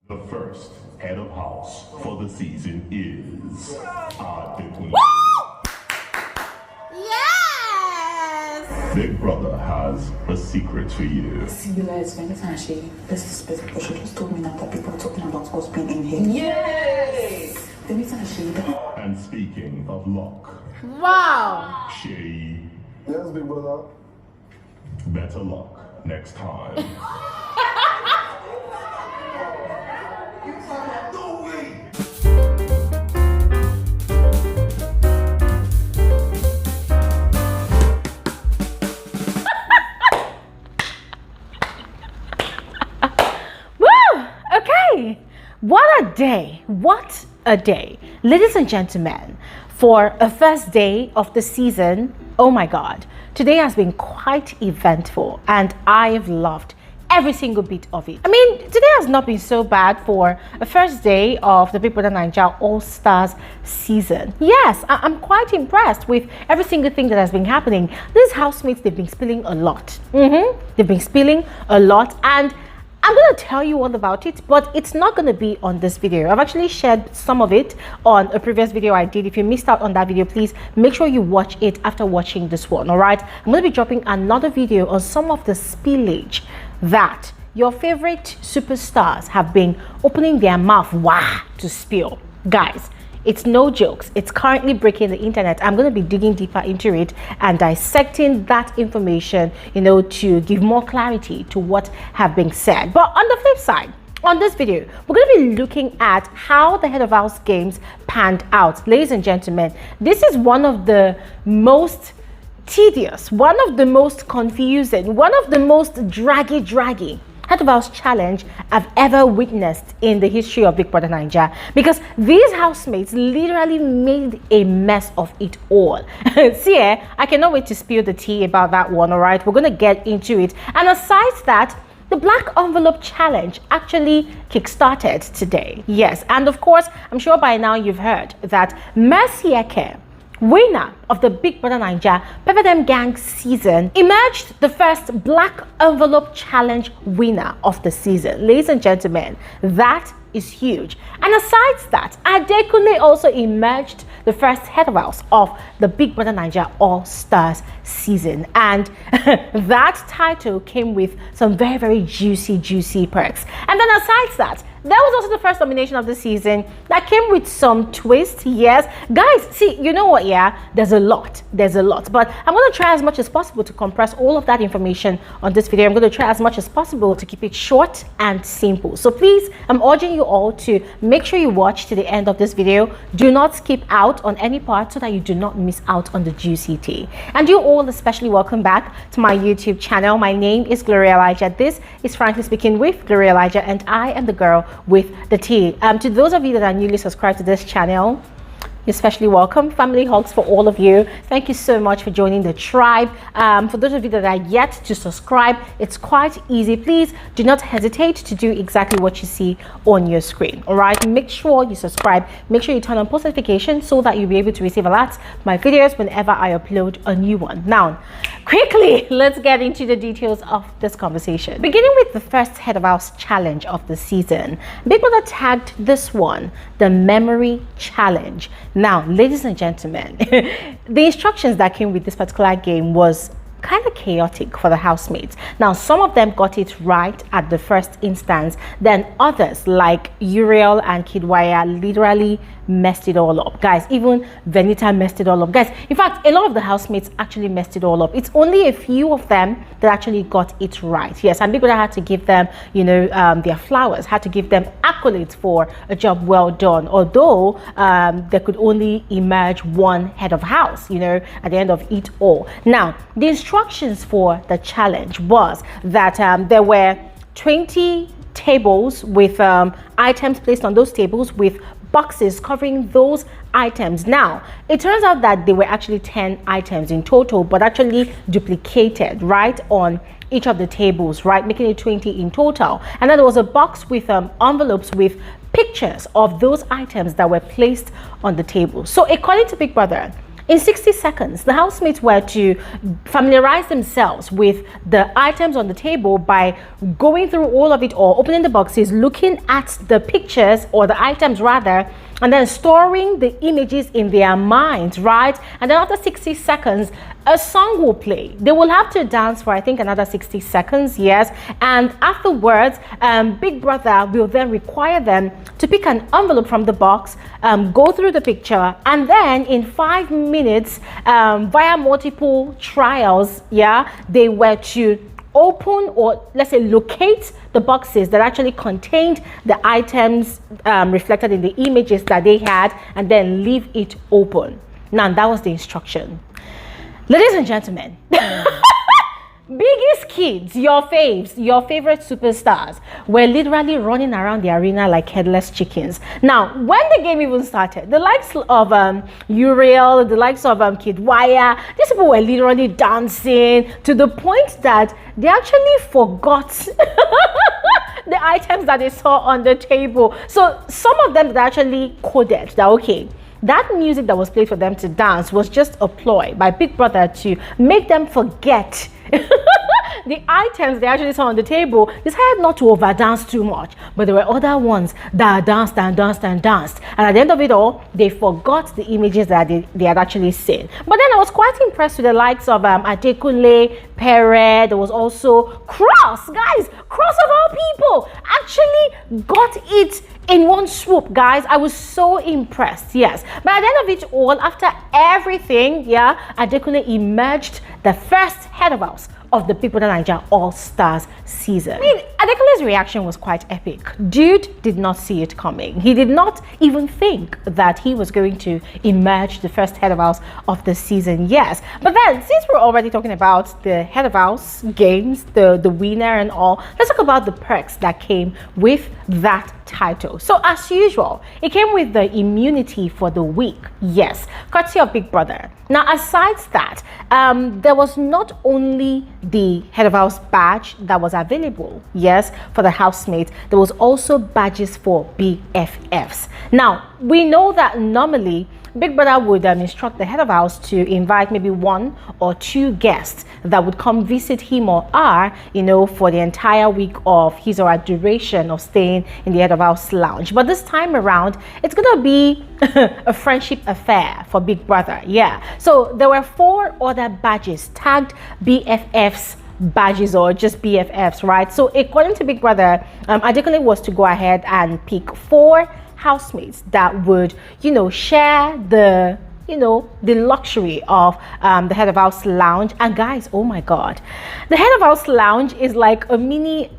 The first head of house for the season is Adekunle. Yes! Big Brother has a secret for you. Civilized when this is specific, but she just told me now that people are talking about us being in here. Yes! And speaking of luck, Wow! Shay, Yes, big brother. better luck next time. No way. Woo! Okay. What a day. What a day. Ladies and gentlemen, for a first day of the season, oh my God, today has been quite eventful and I've loved every single bit of it. I mean, today has not been so bad for a first day of the Brother Naija All-Stars season. Yes, I'm quite impressed with every single thing that has been happening. These housemates, they've been spilling a lot. They've been spilling a lot, and I'm going to tell you all about it, but it's not going to be on this video. I've actually shared some of it on a previous video I did. If you missed out on that video, please make sure you watch it after watching this one, all right? I'm going to be dropping another video on some of the spillage that your favorite superstars have been opening their mouth to spill. Guys, it's no jokes. It's currently breaking the internet. I'm going to be digging deeper into it and dissecting that information, to give more clarity to what have been said. But on the flip side, on this video, we're going to be looking at how the head of house games panned out. Ladies and gentlemen, this is one of the most tedious, one of the most confusing, one of the most draggy head of house challenge I've ever witnessed in the history of Big Brother Naija, because these housemates literally made a mess of it all. See, I cannot wait to spill the tea about that one. All right, we're gonna get into it. And aside that, the black envelope challenge actually kickstarted today. Yes, and of course, I'm sure by now you've heard that a.k.a, winner of the Big Brother Naija PERE Gang season, emerged the first black envelope challenge winner of the season. Ladies and gentlemen, that is huge. And aside that, Adekunle also emerged the first head of house of the Big Brother Naija All-Stars season. And that title came with some very, very juicy perks. And then aside that, that was also the first nomination of the season that came with some twists. Yes, guys, see, you know what? Yeah, there's a lot, but I'm going to try as much as possible to compress all of that information on this video. I'm going to try as much as possible to keep it short and simple. So please, I'm urging you all to make sure you watch to the end of this video. Do not skip out on any part so that you do not miss out on the juicy tea. And you all especially welcome back to my YouTube channel. My name is Bbnaija. This is Frankly Speaking with Bbnaija, and I am the girl with the tea. To those of you that are newly subscribed to this channel, you're especially welcome. Family hugs for all of you. Thank you so much for joining the tribe. For those of you that are yet to subscribe, it's quite easy. Please do not hesitate to do exactly what you see on your screen. All right, make sure you subscribe. Make sure you turn on post notifications so that you'll be able to receive alerts my videos whenever I upload a new one. Now, quickly, let's get into the details of this conversation. Beginning with the first head of house challenge of the season, Big Brother tagged this one the memory challenge. Now, ladies and gentlemen, the instructions that came with this particular game was kind of chaotic for the housemates. Now, some of them got it right at the first instance, then others like Uriel and Kidwaya literally messed it all up. Guys, even Venita messed it all up. Guys, in fact, a lot of the housemates actually messed it all up. It's only a few of them that actually got it right. Yes, and Big Brother had to give them, their flowers, had to give them accolades for a job well done, although there could only emerge one head of house, at the end of it all. Now, the instructions for the challenge was that there were 20 tables with items placed on those tables with boxes covering those items. Now, it turns out that there were actually 10 items in total, but actually duplicated right on each of the tables, right, making it 20 in total. And then there was a box with envelopes with pictures of those items that were placed on the table. So according to Big Brother, In 60 seconds, the housemates were to familiarize themselves with the items on the table by going through all of it all, opening the boxes, looking at the pictures, or the items rather, and then storing the images in their minds, right? And then after 60 seconds, a song will play. They will have to dance for, I think, another 60 seconds, yes. And afterwards, Big Brother will then require them to pick an envelope from the box, go through the picture, and then in 5 minutes, via multiple trials, yeah, they were to open, or let's say locate, the boxes that actually contained the items reflected in the images that they had, and then leave it open. Now, that was the instruction. Ladies and gentlemen, biggest kids, your faves, your favorite superstars, were literally running around the arena like headless chickens. Now, when the game even started, the likes of Uriel, the likes of Kid Wire, these people were literally dancing to the point that they actually forgot the items that they saw on the table. So some of them actually coded that, okay, that music that was played for them to dance was just a ploy by Big Brother to make them forget the items they actually saw on the table. Decided not to overdance too much, but there were other ones that danced and danced and danced, and at the end of it all, they forgot the images that they had actually seen. But then I was quite impressed with the likes of Adekunle, PERE. There was also Cross, guys. Cross of all people actually got it in one swoop, guys. I was so impressed, yes. But at the end of it all, after everything, yeah, Adekunle emerged the first head of house of the Brother Naija All-Stars season. I mean, Adekunle's reaction was quite epic. Dude did not see it coming. He did not even think that he was going to emerge the first head of house of the season, yes. But then, since we're already talking about the head of house games, the winner and all, let's talk about the perks that came with that title. So as usual, it came with the immunity for the week, yes, courtesy of Big Brother. Now, aside that, there was not only the head of house badge that was available, yes, for the housemates, there was also badges for BFFs. Now, we know that normally Big Brother would instruct the head of house to invite maybe 1 or 2 guests that would come visit him or her, you know, for the entire week of his or her duration of staying in the head of house lounge. But this time around, it's gonna be a friendship affair for Big Brother, yeah. So there were 4 other badges tagged BFFs badges, or just BFFs, right? So according to Big Brother, Adekunle was to go ahead and pick 4 housemates that would, you know, share the, you know, the luxury of the head of house lounge. And guys, oh my god, the head of house lounge is like a mini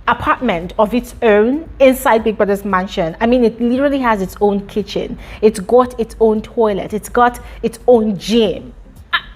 apartment of its own inside Big Brother's mansion. I mean, it literally has its own kitchen, it's got its own toilet, it's got its own gym.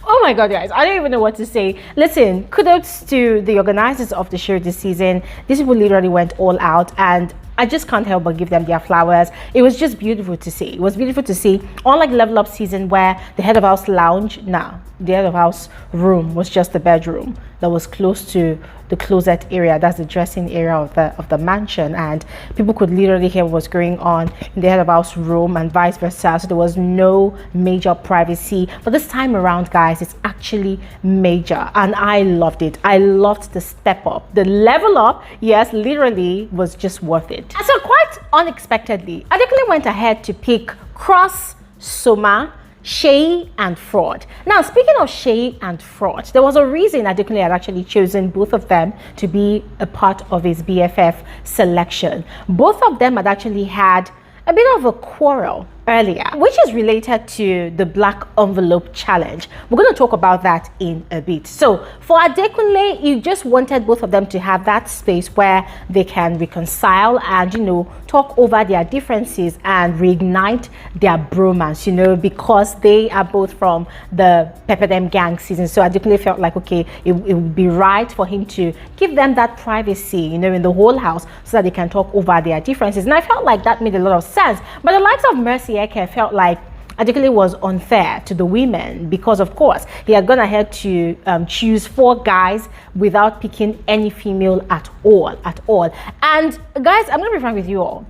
Oh my god, guys, I don't even know what to say. Listen, kudos to the organizers of the show this season. These people literally went all out, and I just can't help but give them their flowers. It was just beautiful to see. It was beautiful to see. Unlike Level Up season, where the head of house lounge, the head of house room was just the bedroom that was close to the closet area. That's the dressing area of the mansion, and people could literally hear what was going on in the head of house room and vice versa. So there was no major privacy. But this time around, guys, it's actually major, and I loved it. I loved the step up, the level up. Yes, literally was just worth it. And so quite unexpectedly, Adekunle went ahead to pick Cross, Soma, Shay and Fraud. Now, speaking of Shay and Fraud, there was a reason Adekunle had actually chosen both of them to be a part of his BFF selection. Both of them had actually had a bit of a quarrel earlier, which is related to the black envelope challenge. We're going to talk about that in a bit. So for Adekunle, you just wanted both of them to have that space where they can reconcile and, you know, talk over their differences and reignite their bromance, you know, because they are both from the Pepper Them Gang season. So Adekunle felt like, okay, it would be right for him to give them that privacy, you know, in the whole house, so that they can talk over their differences. And I felt like that made a lot of sense. But the likes of Mercy, a.k.a. felt like Adekunle was unfair to the women, because of course he had gone ahead to choose 4 guys without picking any female at all. And guys, I'm gonna be frank with you all,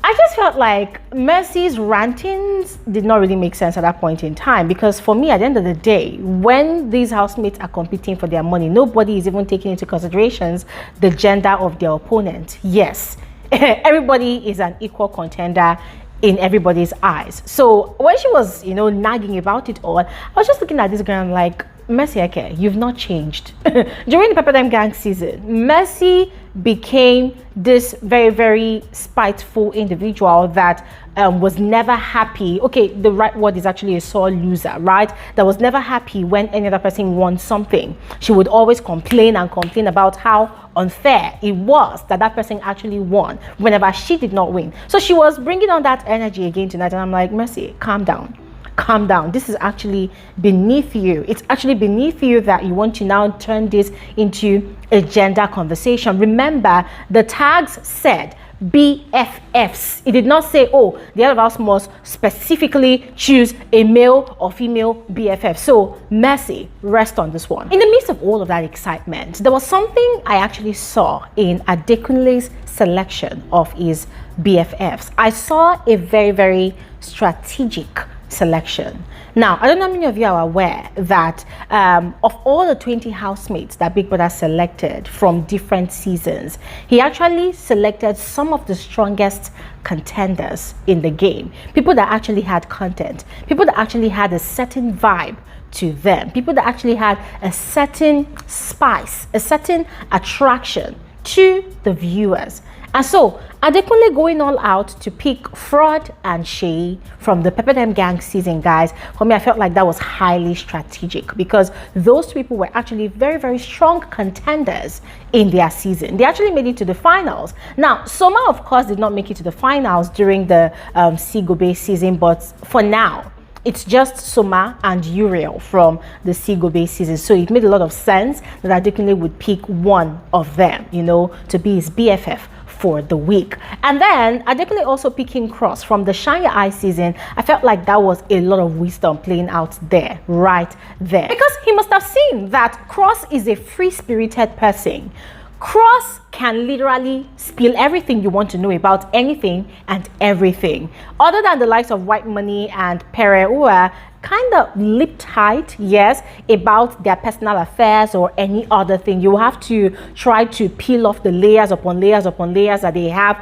I just felt like Mercy's rantings did not really make sense at that point in time, because for me, at the end of the day, when these housemates are competing for their money, nobody is even taking into considerations the gender of their opponent. Yes, everybody is an equal contender in everybody's eyes. So when she was, nagging about it all, I was just looking at this girl and like, Mercy, okay, you've not changed. During the Pepperdam Gang season, Mercy became this very, very spiteful individual that was never happy. Okay, the right word is actually a sore loser, right? That was never happy when any other person won something. She would always complain and complain about how unfair it was that that person actually won whenever she did not win. So she was bringing on that energy again tonight, and I'm like, Mercy, calm down. Calm down. This is actually beneath you. It's actually beneath you that you want to now turn this into a gender conversation. Remember, the tags said BFFs. It did not say, oh, the other of us must specifically choose a male or female BFF. So, Mercy, rest on this one. In the midst of all of that excitement, there was something I actually saw in Adekunle's selection of his BFFs. I saw a very, very strategic selection. Now, I don't know how many of you are aware that of all the 20 housemates that Big Brother selected from different seasons, he actually selected some of the strongest contenders in the game. People that actually had content, people that actually had a certain vibe to them, people that actually had a certain spice, a certain attraction to the viewers. And so, Adekunle going all out to pick Fraud and CEECEE from the Pepperdam Gang season, guys, for me, I felt like that was highly strategic, because those two people were actually very, very strong contenders in their season. They actually made it to the finals. Now, Soma, of course, did not make it to the finals during the CEECEE season, but for now, it's just Soma and Uriel from the CEECEE season. So it made a lot of sense that Adekunle would pick one of them, to be his BFF for the week. And then Adekunle also picking Cross from the Shine Your Eye season. I felt like that was a lot of wisdom playing out there, right there. Because he must have seen that Cross is a free-spirited person. Cross can literally spill everything you want to know about anything and everything. Other than the likes of WHITEMONEY and PERE, who are kind of lip tight, yes, about their personal affairs or any other thing. You have to try to peel off the layers upon layers upon layers that they have,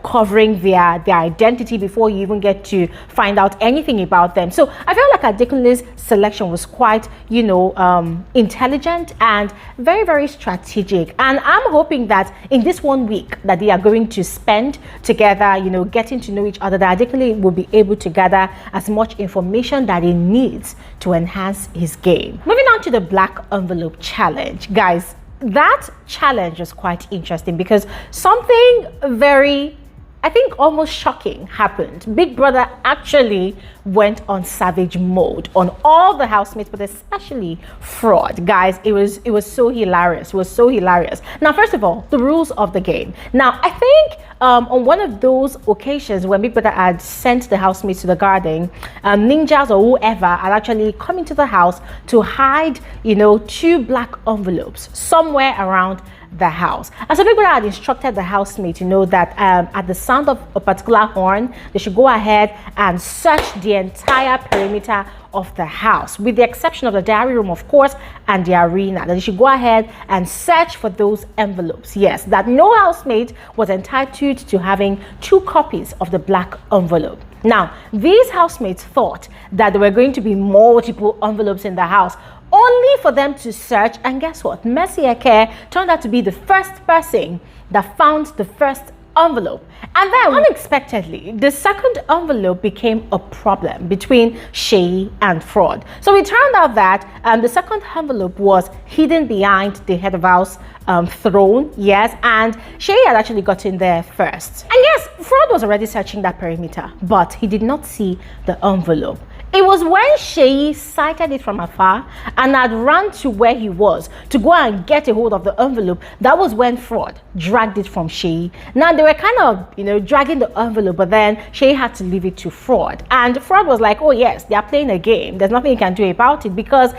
covering their identity before you even get to find out anything about them. So I felt like Adekunle's selection was quite, intelligent and very, very strategic. And I'm hoping that in this 1 week that they are going to spend together, getting to know each other, that Adekunle will be able to gather as much information that he needs to enhance his game. Moving on to the Black Envelope Challenge. Guys, that challenge was quite interesting because something very, I think, almost shocking happened. Big Brother actually went on savage mode on all the housemates, but especially Fraud. Guys, it was so hilarious. It was so hilarious. Now, first of all, the rules of the game. Now, I think on one of those occasions when Big Brother had sent the housemates to the garden, ninjas or whoever had actually come into the house to hide, 2 black envelopes somewhere around the house. And so Big Brother had instructed the housemate to know that at the sound of a particular horn, they should go ahead and search the entire perimeter of the house, with the exception of the diary room, of course, and the arena. That they should go ahead and search for those envelopes. Yes, that no housemate was entitled to having 2 copies of the black envelope. Now, these housemates thought that there were going to be multiple envelopes in the house, only for them to search, and guess what? Mercy, a.k.a. turned out to be the first person that found the first envelope. And then unexpectedly, the second envelope became a problem between CEECEE and Fraud. So it turned out that the second envelope was hidden behind the head of house throne, yes, and CEECEE had actually gotten there first. And yes, Fraud was already searching that perimeter, but he did not see the envelope. It was when CEECEE sighted it from afar and had run to where he was to go and get a hold of the envelope. That was when Fraud dragged it from CEECEE. Now, they were kind of, dragging the envelope, but then CEECEE had to leave it to Fraud. And Fraud was like, oh yes, they are playing a game. There's nothing you can do about it, because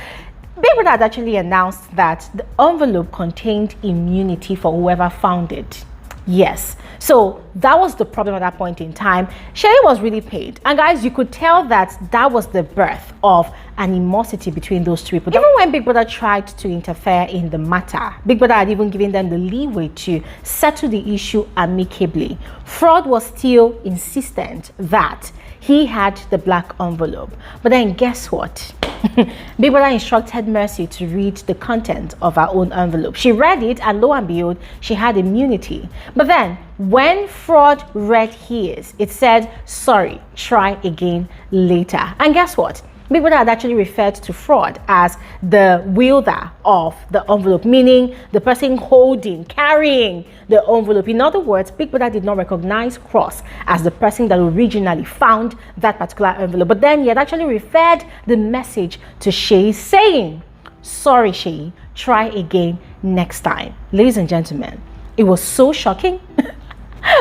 Big Brother had actually announced that the envelope contained immunity for whoever found it. Yes. So that was the problem at that point in time. Shay was really paid. And guys, you could tell that that was the birth of animosity between those two people. Even when Big Brother tried to interfere in the matter, Big Brother had even given them the leeway to settle the issue amicably. Fraud was still insistent that he had the black envelope. But then guess what? Big Brother instructed Mercy to read the content of her own envelope. She read it, and lo and behold, she had immunity. But then when Fraud read his, it said, sorry, try again later. And guess what? Big Brother had actually referred to Fraud as the wielder of the envelope, meaning the person holding, carrying the envelope. In other words, Big Brother did not recognize Cross as the person that originally found that particular envelope. But then he had actually referred the message to Shay, saying, sorry, Shay, try again next time. Ladies and gentlemen, it was so shocking.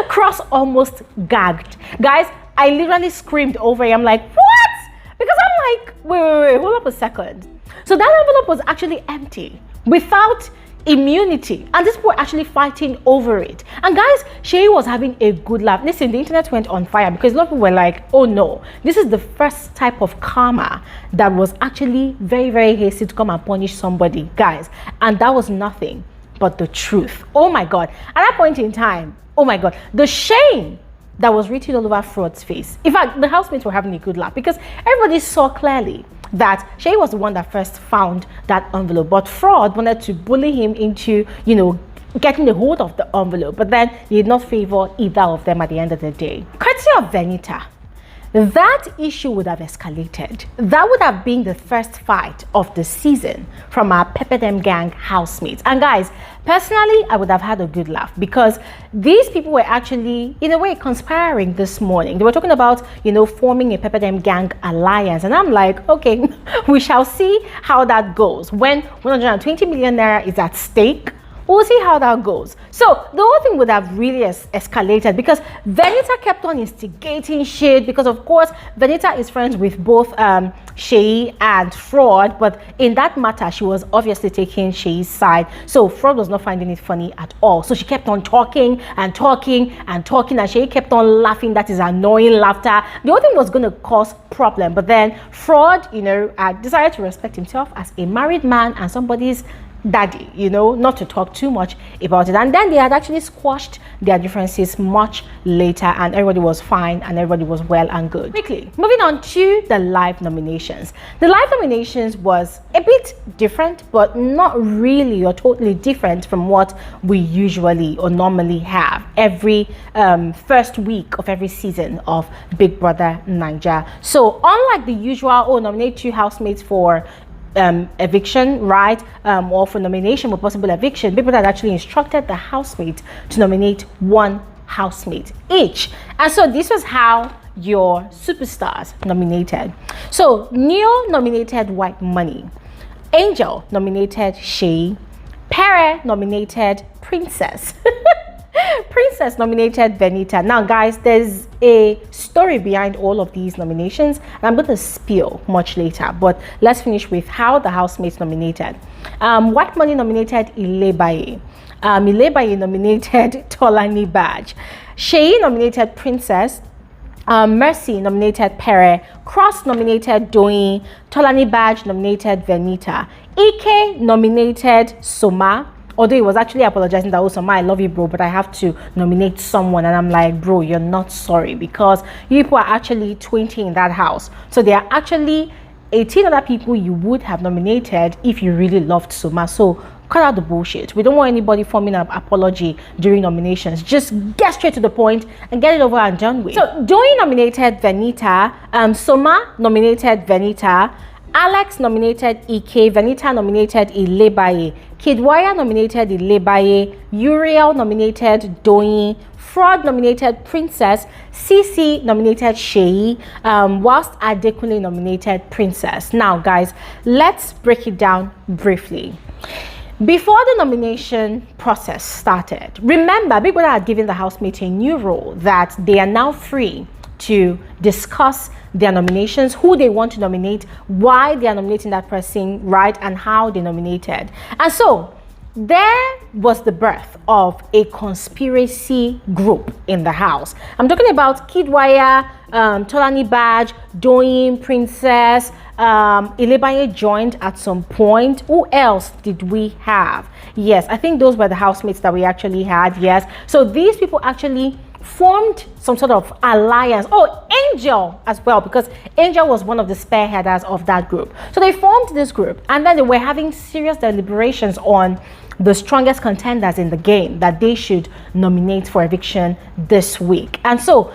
Cross almost gagged. Guys, I literally screamed over it. I'm like, what? Because I'm like, wait, hold up a second. So that envelope was actually empty, without immunity, and these people were actually fighting over it. And guys, Shay was having a good laugh. Listen, the internet went on fire because a lot of people were like, oh no, this is the first type of karma that was actually very, very hasty to come and punish somebody, guys. And that was nothing but the truth. Oh my God. At that point in time, oh my God, the shame that was written all over Fraud's face. In fact, the housemates were having a good laugh because everybody saw clearly that Shay was the one that first found that envelope, but Fraud wanted to bully him into, you know, getting the hold of the envelope, but then he did not favor either of them at the end of the day. Courtesy of Bbnaija, that issue would have escalated. That would have been the first fight of the season from our Pepper Them Gang housemates. And guys, personally, I would have had a good laugh because these people were actually, in a way, conspiring this morning. They were talking about, you know, forming a Pepper Them Gang alliance. And I'm like, okay, we shall see how that goes. When 120 million naira is at stake, we'll see how that goes. So the whole thing would have really escalated because Bbnaija kept on instigating shit because, of course, Bbnaija is friends with both Shay and Fraud, but in that matter, she was obviously taking Shay's side. So Fraud was not finding it funny at all. So she kept on talking and talking and talking, and Shay kept on laughing. That is annoying laughter. The whole thing was going to cause problem, but then Fraud, you know, decided to respect himself as a married man and somebody's daddy, you know, not to talk too much about it. And then they had actually squashed their differences much later, and everybody was fine and everybody was well and good. Quickly moving on to the live nominations. The live nominations was a bit different, but not really or totally different from what we usually or normally have every first week of every season of Big Brother Naija. So unlike the usual, nominate 2 housemates for eviction, right, or for nomination with possible eviction, Big Brother had actually instructed the housemate to nominate 1 housemate each. And so this was how your superstars nominated. So Neo nominated WHITEMONEY, Angel nominated Shay, PERE nominated Princess. Princess nominated Bbnaija. Now guys, there's a story behind all of these nominations and I'm going to spill much later, but let's finish with how the housemates nominated. WHITEMONEY nominated Bbnaija. Bbnaija nominated Tolani Badge. Shay nominated Princess. Mercy nominated PERE. Cross nominated DOYIN. Tolani Badge nominated Bbnaija. a.k.a. nominated Soma. Although he was actually apologizing that, oh, Soma, I love you, bro, but I have to nominate someone. And I'm like, bro, you're not sorry, because you people are actually 20 in that house. So there are actually 18 other people you would have nominated if you really loved Soma. So cut out the bullshit. We don't want anybody forming an apology during nominations. Just get straight to the point and get it over and done with. So DOYIN nominated Bbnaija. Soma nominated Bbnaija. Alex nominated a.k.a. Bbnaija nominated Bbnaija. Kidwaya nominated Bbnaija. Uriel nominated DOYIN. Fraud nominated Princess. CEECEE nominated Shay. Whilst Adekunle nominated Princess. Now guys, let's break it down briefly. Before the nomination process started, remember, Big Brother had given the housemates a new role that they are now free to discuss their nominations, who they want to nominate, why they are nominating that person, right, and how they nominated. And so there was the birth of a conspiracy group in the house. I'm talking about Kidwaya, Tolani Badge, DOYIN, Princess, Ilebaye joined at some point. Who else did we have? Yes, I think those were the housemates that we actually had. Yes, so these people actually formed some sort of alliance. Oh, Angel as well, because Angel was one of the spearheaders of that group. So they formed this group, and then they were having serious deliberations on the strongest contenders in the game that they should nominate for eviction this week. And so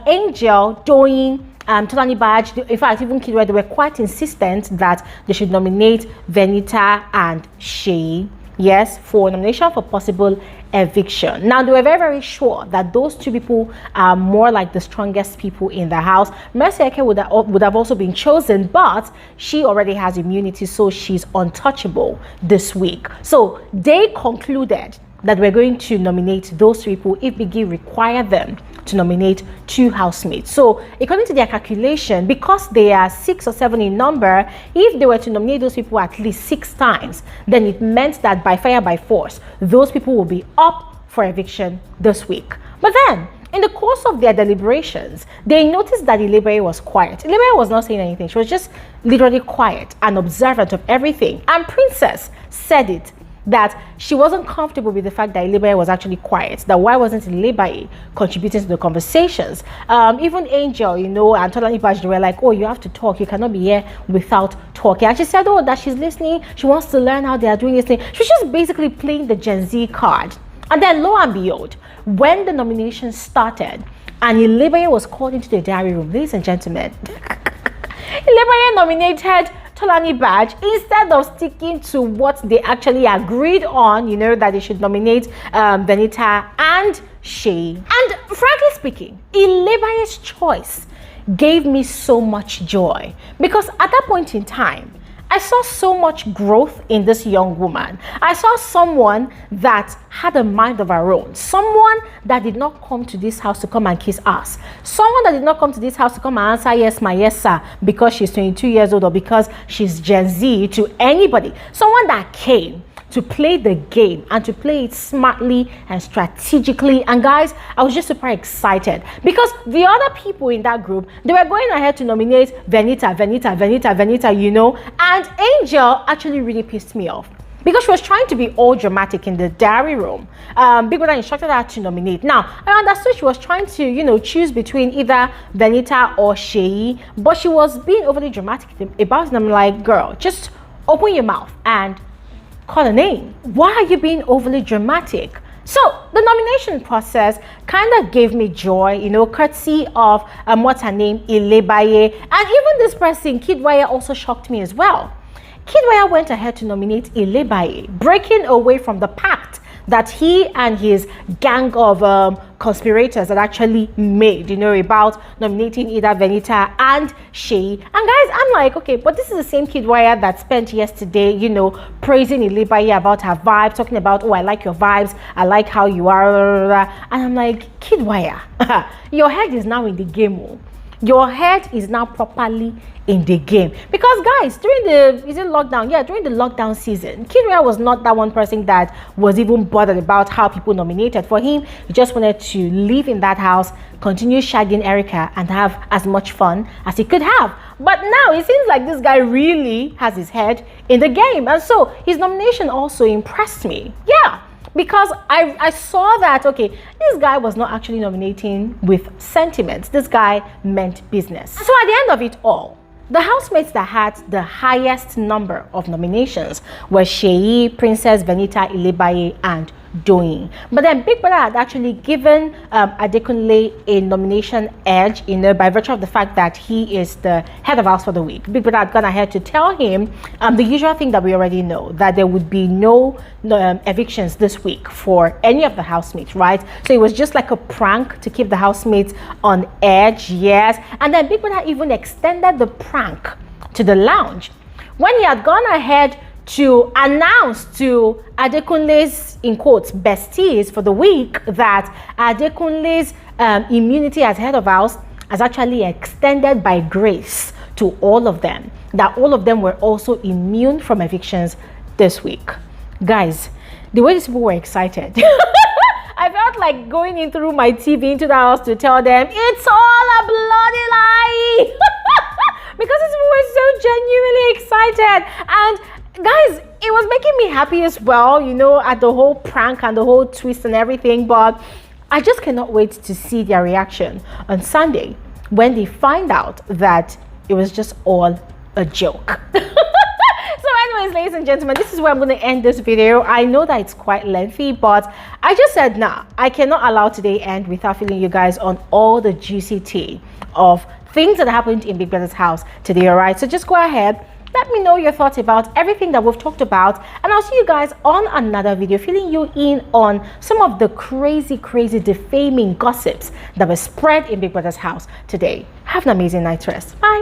Angel, DOYIN, Tolani Badge, in fact even Kidwaya, they were quite insistent that they should nominate Bbnaija and CEECEE, yes, for nomination for possible eviction. Now they were very, very sure that those two people are more like the strongest people in the house. Mercy Eke would have also been chosen, but she already has immunity, so she's untouchable this week. So they concluded that we're going to nominate those people if Biggie required them to nominate 2 housemates. So according to their calculation, because they are 6 or 7 in number, if they were to nominate those people at least 6 times, then it meant that by fire by force, those people will be up for eviction this week. But then in the course of their deliberations, they noticed that Ilebaye was quiet. Ilebaye was not saying anything. She was just literally quiet and observant of everything. And Princess said it, that she wasn't comfortable with the fact that Ilebaye was actually quiet, that why wasn't Ilebaye contributing to the conversations. Even Angel, you know, and Tolani Badge, they were like, oh, you have to talk, you cannot be here without talking. And she said, oh, that she's listening, she wants to learn how they are doing this thing. She was just basically playing the Gen Z card. And then lo and behold, when the nomination started and Ilebaye was called into the diary room, ladies and gentlemen, Ilebaye nominated Tolani Badge instead of sticking to what they actually agreed on, you know, that they should nominate Bbnaija and CEECEE. And frankly speaking, Ilebaye's choice gave me so much joy, because at that point in time, I saw so much growth in this young woman. I saw someone that had a mind of her own. Someone that did not come to this house to come and kiss us. Someone that did not come to this house to come and answer yes, my yes, sir, because she's 22 years old or because she's Gen Z to anybody. Someone that came to play the game and to play it smartly and strategically. And guys, I was just super excited because the other people in that group, they were going ahead to nominate Bbnaija, you know, and Angel actually really pissed me off because she was trying to be all dramatic in the diary room. Big Brother instructed her to nominate. Now, I understood she was trying to, you know, choose between either Bbnaija or CEECEE, but she was being overly dramatic about it. And I'm like, girl, just open your mouth and call a name. Why are you being overly dramatic? So the nomination process kind of gave me joy, you know, courtesy of what's her name, Ilebaye, and even this person, Kidwaya, also shocked me as well. Kidwaya went ahead to nominate Ilebaye, breaking away from the pact that he and his gang of conspirators had actually made, you know, about nominating either Bbnaija and CEECEE. And guys, I'm like, okay, but this is the same Kidwaya that spent yesterday, you know, praising Ilebaye about her vibes, talking about, oh, I like your vibes, I like how you are, and I'm like, Kidwaya, your head is now in the game. Your head is now properly in the game, because guys, during the during the lockdown season, Kidwaya was not that one person that was even bothered about how people nominated for him. He just wanted to live in that house, continue shagging Erica, and have as much fun as he could have. But now it seems like this guy really has his head in the game, and so his nomination also impressed me. Yeah, because I saw that, okay, this guy was not actually nominating with sentiments. This guy meant business. So at the end of it all, the housemates that had the highest number of nominations were CEECEE, Princess, Bbnaija, Ilebaye, and DOYIN. But then Big Brother had actually given Adekunle a nomination edge, you know, by virtue of the fact that he is the head of house for the week. Big Brother had gone ahead to tell him the usual thing that we already know, that there would be no evictions this week for any of the housemates, right? So it was just like a prank to keep the housemates on edge, yes. And then Big Brother even extended the prank to the lounge when he had gone ahead to announce to Adekunle's, in quotes, besties for the week that Adekunle's immunity as head of house has actually extended by grace to all of them, that all of them were also immune from evictions this week. Guys, the way these people were excited. I felt like going in through my TV into the house to tell them it's all a bloody lie. Because these people were so genuinely excited. And guys, it was making me happy as well, you know, at the whole prank and the whole twist and everything. But I just cannot wait to see their reaction on Sunday when they find out that it was just all a joke. So anyways, ladies and gentlemen, this is where I'm going to end this video. I know that it's quite lengthy, but I just said, nah, I cannot allow today end without filling you guys on all the juicy tea of things that happened in Big Brother's house today, all right? So just go ahead, let me know your thoughts about everything that we've talked about, and I'll see you guys on another video filling you in on some of the crazy defaming gossips that were spread in Big Brother's house today. Have an amazing night's rest. Bye.